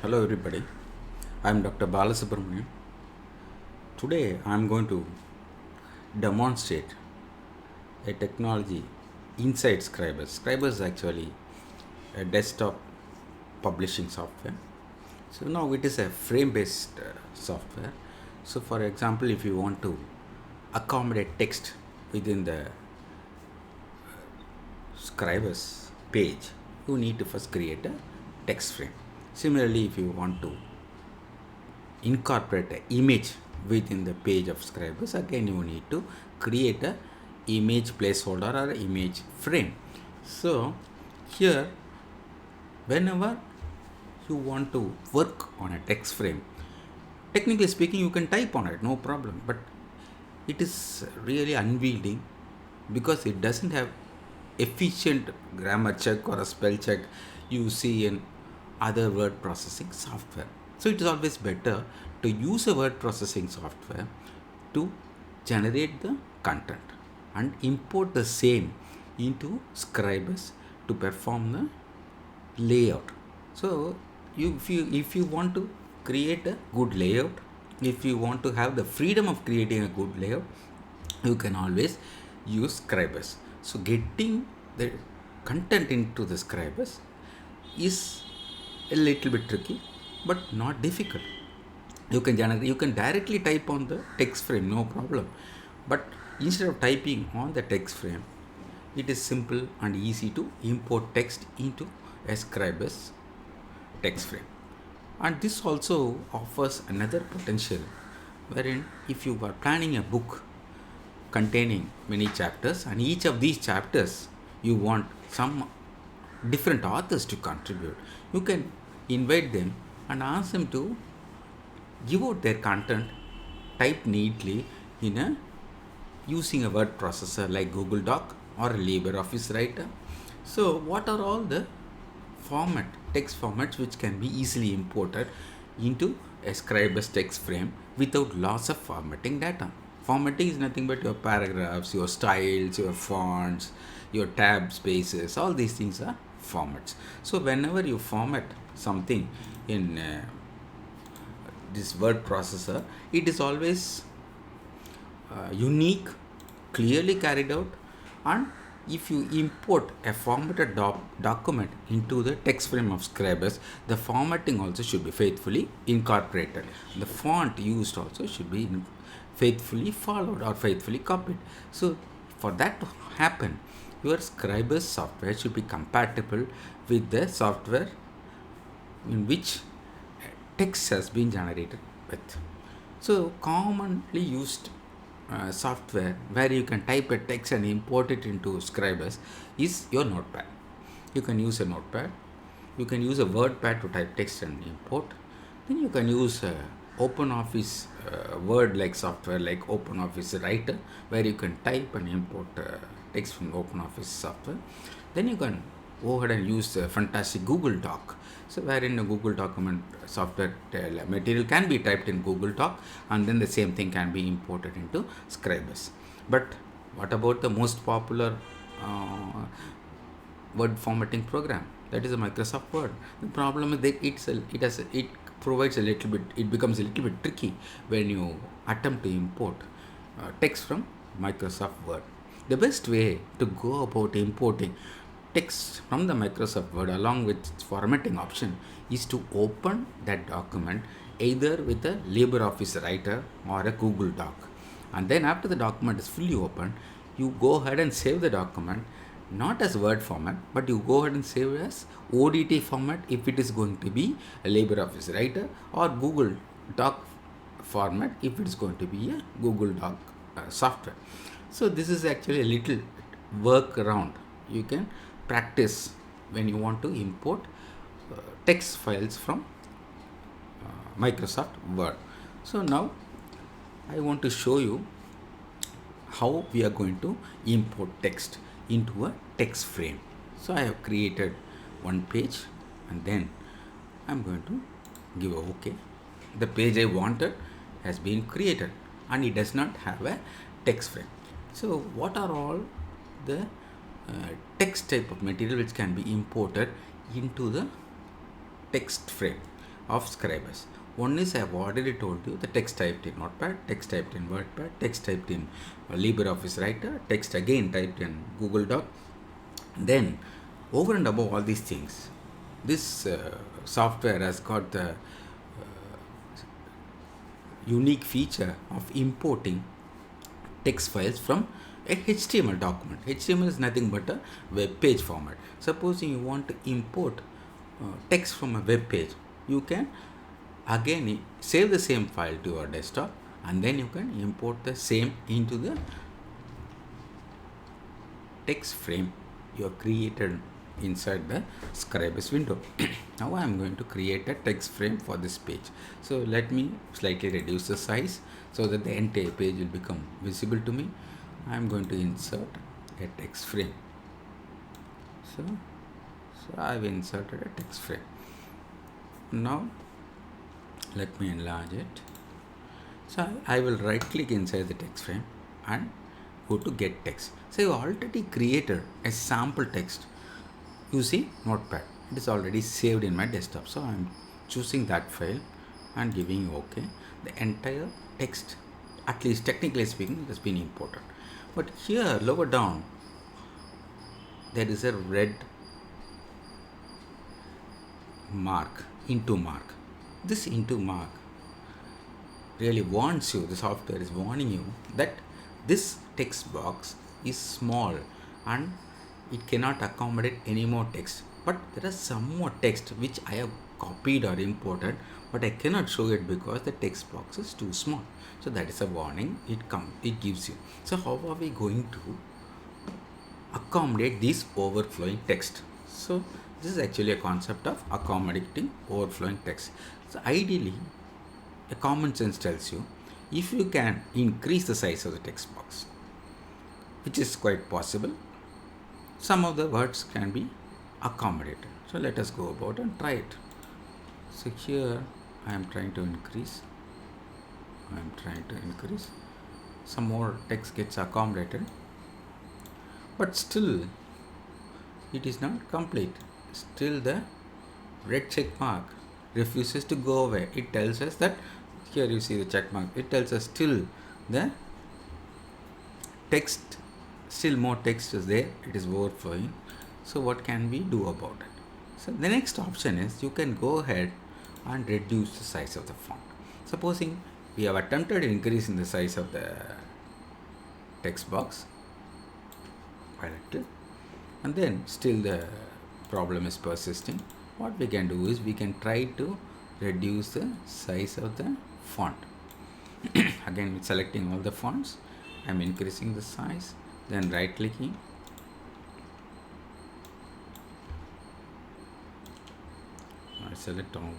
Hello everybody, I am Dr. Balasubramanian. Today I am going to demonstrate a technology inside Scribus. Scribus is actually a desktop publishing software. So now it is a frame-based software. So for example, if you want to accommodate text within the Scribus page, you need to first create a text frame. Similarly, if you want to incorporate an image within the page of Scribus, again you need to create a image placeholder or image frame. So here, whenever you want to work on a text frame, technically speaking you can type on it, no problem, but it is really unwieldy because it doesn't have efficient grammar check or a spell check you see in other word processing software. So it is always better to use a word processing software to generate the content and import the same into Scribus to perform the layout. So if you want to create a good layout, if you want to have the freedom of creating a good layout, you can always use Scribus. So getting the content into the Scribus is a little bit tricky, but not difficult. You can directly type on the text frame, no problem. But instead of typing on the text frame, it is simple and easy to import text into a Scribus text frame. And this also offers another potential wherein if you are planning a book containing many chapters and each of these chapters you want some different authors to contribute, you can invite them and ask them to give out their content typed neatly in a using a word processor like Google Doc or LibreOffice Writer. So what are all the text formats which can be easily imported into a Scribus text frame without loss of formatting data? Formatting is nothing but your paragraphs, your styles, your fonts, your tab spaces, all these things are formats. So whenever you format something in this word processor, it is always unique, clearly carried out, and if you import a formatted document into the text frame of Scribus, the formatting also should be faithfully incorporated. The font used also should be faithfully followed or faithfully copied. So for that to happen, your Scribus software should be compatible with the software in which text has been generated with. So commonly used software where you can type a text and import it into Scribus is your Notepad. You can use a Notepad. You can use a WordPad to type text and import. Then you can use OpenOffice Word-like software like OpenOffice Writer, where you can type and import text from OpenOffice software. Then you can go ahead and use the fantastic Google Doc. So wherein a Google document software material can be typed in Google Doc and then the same thing can be imported into Scribus. But what about the most popular word formatting program? That is a Microsoft Word. The problem is that it provides a little bit, it becomes a little bit tricky when you attempt to import text from Microsoft Word. The best way to go about importing text from the Microsoft Word along with its formatting option is to open that document either with a LibreOffice Writer or a Google Doc. And then after the document is fully opened, you go ahead and save the document not as Word format, but you go ahead and save it as ODT format if it is going to be a LibreOffice Writer, or Google Doc format if it is going to be a Google Doc software. So this is actually a little workaround you can practice when you want to import text files from Microsoft Word. So now I want to show you how we are going to import text into a text frame. So I have created one page and then I'm going to give a OK. The page I wanted has been created and it does not have a text frame. So what are all the text type of material which can be imported into the text frame? of Scribus. One is I have already told you the text typed in Notepad, text typed in WordPad, text typed in LibreOffice Writer, text again typed in Google Doc. Then, over and above all these things, this software has got the unique feature of importing text files from a HTML document. HTML is nothing but a web page format. Supposing you want to import text from a web page, you can again save the same file to your desktop, and then you can import the same into the text frame you have created inside the Scribus window. Now I am going to create a text frame for this page. So let me slightly reduce the size so that the entire page will become visible to me. I am going to insert a text frame. So I have inserted a text frame. Now let me enlarge it. So I will right click inside the text frame and go to get text. So I have already created a sample text using Notepad. It is already saved in my desktop. So I am choosing that file and giving OK. The entire text, at least technically speaking, has been imported. But here lower down, there is a red mark, into mark. This into mark really warns you, the software is warning you that this text box is small and it cannot accommodate any more text. But there are some more text which I have copied or imported, but I cannot show it because the text box is too small. So that is a warning it gives you. So how are we going to accommodate this overflowing text? So this is actually a concept of accommodating overflowing text. So ideally, a common sense tells you if you can increase the size of the text box, which is quite possible, some of the words can be accommodated. So let us go about and try it. So here I am trying to increase. Some more text gets accommodated, but still it is not complete. Still the red check mark refuses to go away. It tells us that, here you see the check mark, it tells us still the text, still more text is there, it is overflowing. So what can we do about it? So the next option is you can go ahead and reduce the size of the font. Supposing we have attempted increasing the size of the text box quite a little, and then still the problem is persisting. What we can do is we can try to reduce the size of the font. Again, with selecting all the fonts, I am increasing the size, then right clicking, I select all.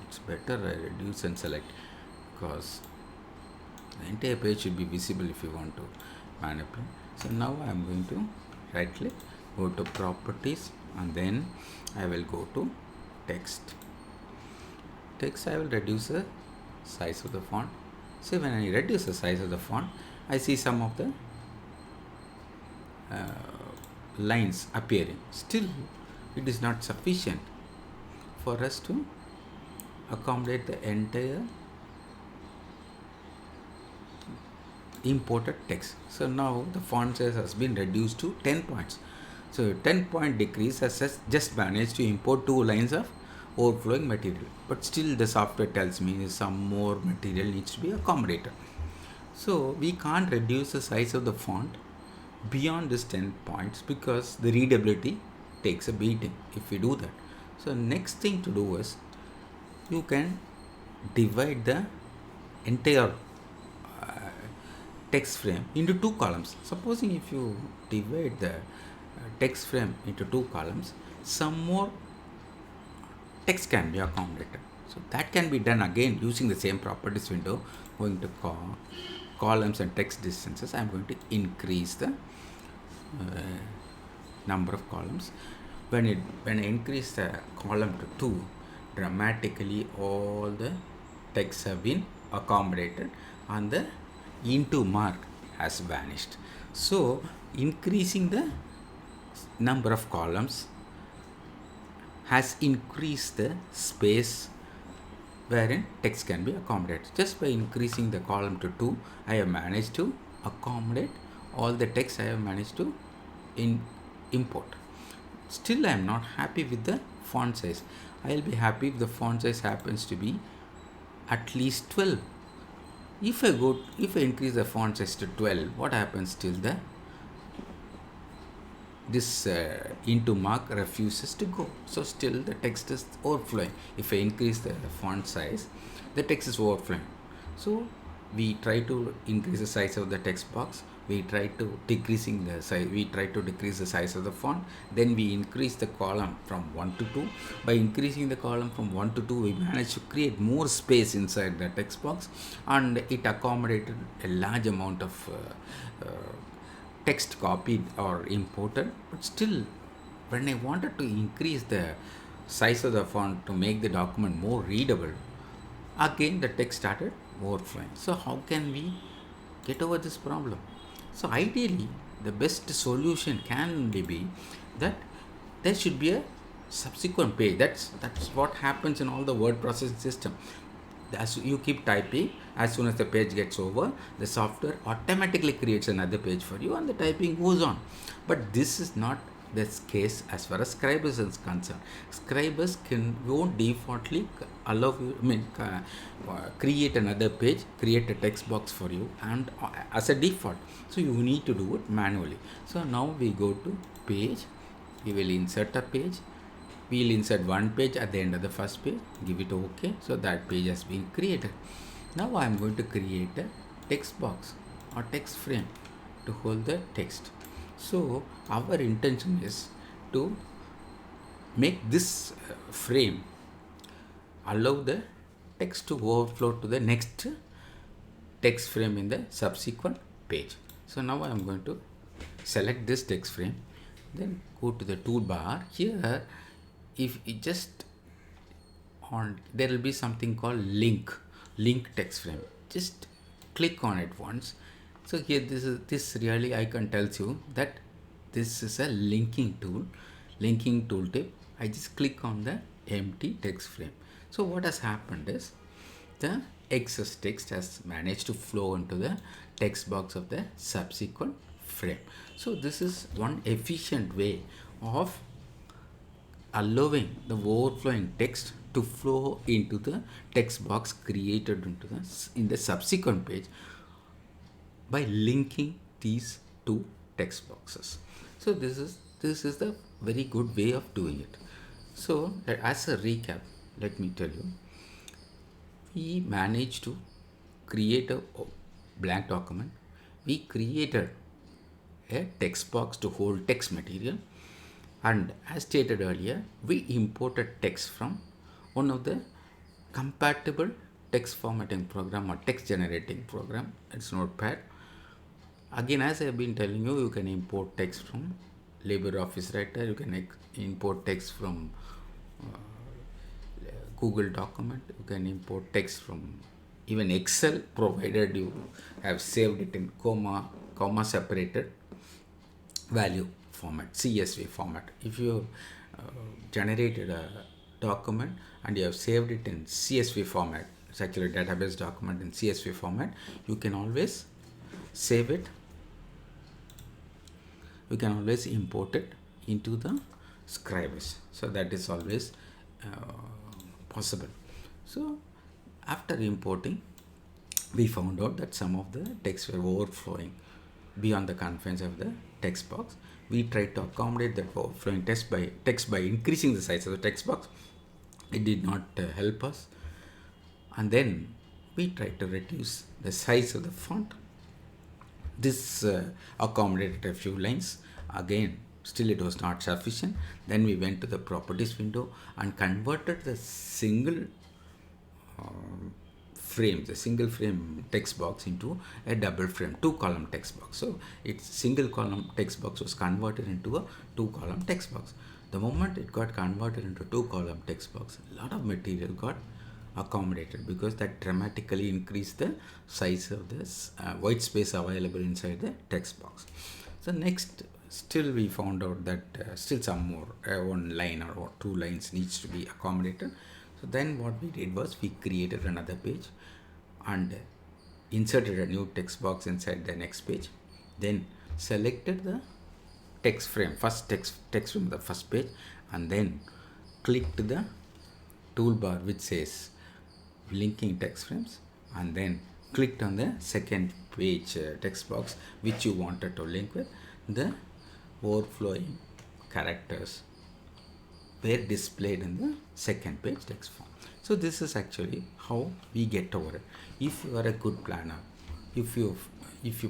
It's better I reduce and select, because the entire page should be visible if you want to manipulate. So now I am going to right click, go to properties, and then I will go to text. I will reduce the size of the font. So when I reduce the size of the font, I see some of the lines appearing. Still, it is not sufficient for us to accommodate the entire imported text. So now the font size has been reduced to 10 points. So 10-point decrease has just managed to import 2 lines of overflowing material, but still the software tells me some more material needs to be accommodated. So we can't reduce the size of the font beyond this 10 points because the readability takes a beating if we do that. So next thing to do is you can divide the entire text frame into 2 columns. Supposing if you divide the text frame into 2 columns, some more text can be accommodated. So that can be done again using the same properties window. Going to columns and text distances, I am going to increase the number of columns. When I increase the column to 2, dramatically all the text have been accommodated and the into mark has vanished. So increasing the number of columns has increased the space wherein text can be accommodated. Just by increasing the column to 2, I have managed to accommodate all the text I have managed to import. Still, I am not happy with the font size. I will be happy if the font size happens to be at least 12. If I increase the font size to 12, what happens till the this into mark refuses to go, so still the text is overflowing. If I increase the font size, the text is overflowing. So we try to increase the size of the text box, we try to decreasing the size, we try to decrease the size of the font, then we increase the column from 1 to 2. By increasing the column from 1 to 2, we managed to create more space inside the text box, and it accommodated a large amount of text copied or imported. But still, when I wanted to increase the size of the font to make the document more readable, again the text started overflowing. So how can we get over this problem? So ideally, the best solution can only be that there should be a subsequent page. That's what happens in all the word processing system. As you keep typing, as soon as the page gets over, the software automatically creates another page for you and the typing goes on. But this is not the case as far as Scribus is concerned. Scribus won't defaultly allow you, create another page, create a text box for you, and as a default. So you need to do it manually. So now we go to page, we will insert a page. We'll insert one page at the end of the first page, give it OK. So that page has been created. Now I'm going to create a text box or text frame to hold the text. So our intention is to make this frame allow the text to overflow to the next text frame in the subsequent page. So now I'm going to select this text frame, then go to the toolbar. Here, if it just on, there will be something called link text frame. Just click on it once. So here this really icon tells you that this is a linking tooltip. I just click on the empty text frame. So what has happened is the excess text has managed to flow into the text box of the subsequent frame. So this is one efficient way of allowing the overflowing text to flow into the text box created in the subsequent page by linking these two text boxes. So this is the very good way of doing it. So as a recap, let me tell you, we managed to create a blank document. We created a text box to hold text material, and as stated earlier, we imported text from one of the compatible text formatting program or text generating program. It's Notepad. Again, as I have been telling you, you can import text from LibreOffice Writer, you can import text from Google document, you can import text from even Excel, provided you have saved it in comma separated value format, CSV format. If you generated a document and you have saved it in CSV format, it's actually a database document in CSV format, you can always save it, you can always import it into the Scribus. So that is always possible. So after importing, we found out that some of the text were overflowing beyond the confines of the text box. We tried to accommodate that overflowing text by increasing the size of the text box. It did not help us. And then we tried to reduce the size of the font. This accommodated a few lines. Again, still it was not sufficient. Then we went to the properties window and converted the single frame, the single frame text box into a double frame 2-column text box. So its single column text box was converted into a 2-column text box. The moment it got converted into 2-column text box, a lot of material got accommodated because that dramatically increased the size of this white space available inside the text box. So next, still we found out that still some more one line or 2 lines needs to be accommodated. So then what we did was we created another page and inserted a new text box inside the next page, then selected the text frame, first text from the first page, and then clicked the toolbar which says linking text frames, and then clicked on the second page text box which you wanted to link with. The overflowing characters were displayed in the second page text form. So this is actually how we get over it. If you are a good planner, if you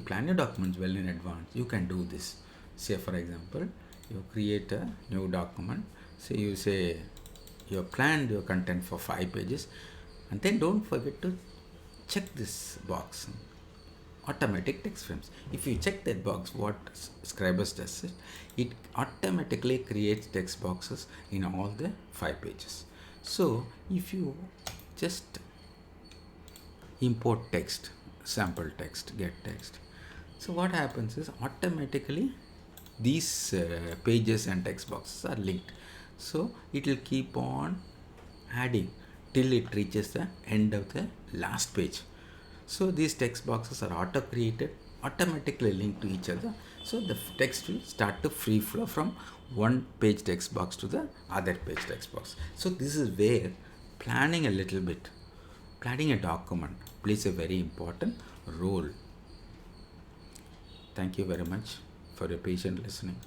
plan your documents well in advance, you can do this. Say for example, you create a new document. So you say you have planned your content for 5 pages, and then don't forget to check this box, automatic text frames. If you check that box, what Scribus does is it automatically creates text boxes in all the 5 pages. So if you just import text, sample text, get text, so what happens is automatically these pages and text boxes are linked. So it will keep on adding till it reaches the end of the last page. So these text boxes are auto created, automatically linked to each other. So the text will start to free flow from one page text box to the other page text box. So this is where planning a little bit, planning a document plays a very important role. Thank you very much for your patient listening.